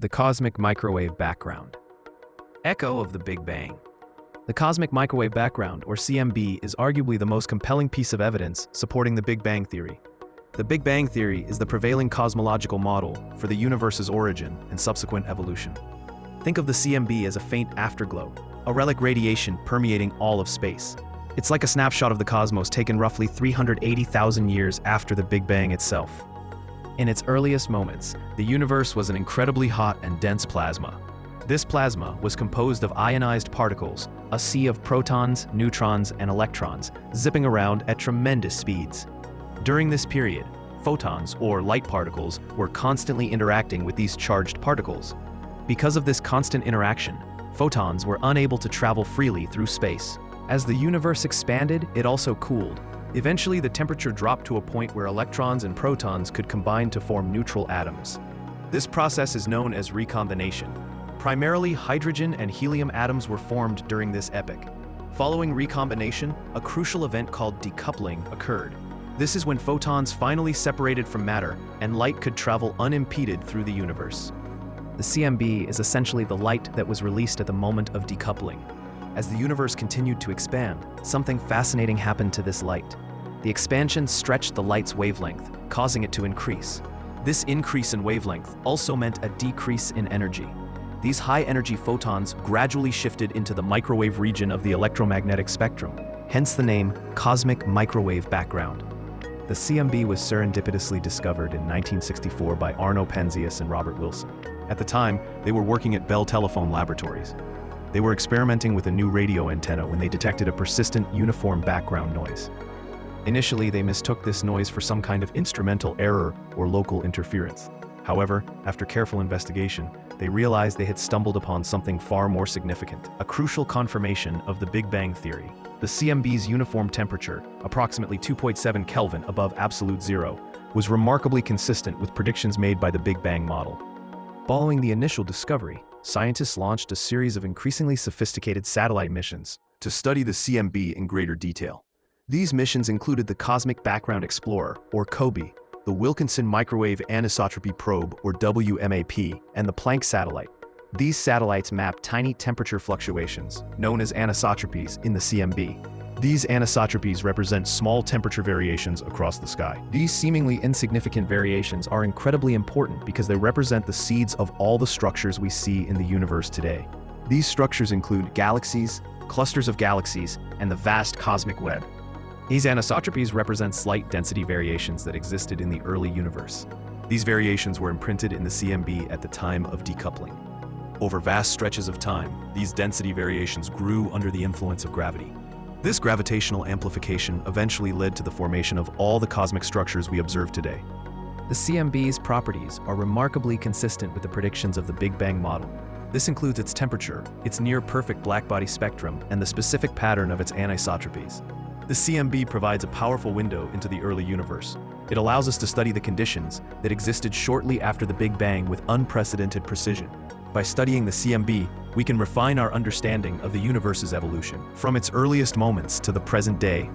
The cosmic microwave background. Echo of the Big Bang. The cosmic microwave background, or CMB, is arguably the most compelling piece of evidence supporting the Big Bang theory. The Big Bang theory is the prevailing cosmological model for the universe's origin and subsequent evolution. Think of the CMB as a faint afterglow, a relic radiation permeating all of space. It's like a snapshot of the cosmos taken roughly 380,000 years after the Big Bang itself. In its earliest moments, the universe was an incredibly hot and dense plasma. This plasma was composed of ionized particles, a sea of protons, neutrons, and electrons, zipping around at tremendous speeds. During this period, photons, or light particles, were constantly interacting with these charged particles. Because of this constant interaction, photons were unable to travel freely through space. As the universe expanded, it also cooled. Eventually, the temperature dropped to a point where electrons and protons could combine to form neutral atoms. This process is known as recombination. Primarily, hydrogen and helium atoms were formed during this epoch. Following recombination, a crucial event called decoupling occurred. This is when photons finally separated from matter, and light could travel unimpeded through the universe. The CMB is essentially the light that was released at the moment of decoupling. As the universe continued to expand, something fascinating happened to this light. The expansion stretched the light's wavelength, causing it to increase. This increase in wavelength also meant a decrease in energy. These high-energy photons gradually shifted into the microwave region of the electromagnetic spectrum, hence the name cosmic microwave background. The CMB was serendipitously discovered in 1964 by Penzias and Robert Wilson. At the time, they were working at Bell Telephone Laboratories. They were experimenting with a new radio antenna when they detected a persistent, uniform background noise. Initially, they mistook this noise for some kind of instrumental error or local interference. However, after careful investigation, they realized they had stumbled upon something far more significant, a crucial confirmation of the Big Bang theory. The CMB's uniform temperature, approximately 2.7 Kelvin above absolute zero, was remarkably consistent with predictions made by the Big Bang model. Following the initial discovery, scientists launched a series of increasingly sophisticated satellite missions to study the CMB in greater detail. These missions included the Cosmic Background Explorer, or COBE, the Wilkinson Microwave Anisotropy Probe, or WMAP, and the Planck satellite. These satellites map tiny temperature fluctuations, known as anisotropies, in the CMB. These anisotropies represent small temperature variations across the sky. These seemingly insignificant variations are incredibly important because they represent the seeds of all the structures we see in the universe today. These structures include galaxies, clusters of galaxies, and the vast cosmic web. These anisotropies represent slight density variations that existed in the early universe. These variations were imprinted in the CMB at the time of decoupling. Over vast stretches of time, these density variations grew under the influence of gravity. This gravitational amplification eventually led to the formation of all the cosmic structures we observe today. The CMB's properties are remarkably consistent with the predictions of the Big Bang model. This includes its temperature, its near-perfect blackbody spectrum, and the specific pattern of its anisotropies. The CMB provides a powerful window into the early universe. It allows us to study the conditions that existed shortly after the Big Bang with unprecedented precision. By studying the CMB, we can refine our understanding of the universe's evolution, from its earliest moments to the present day.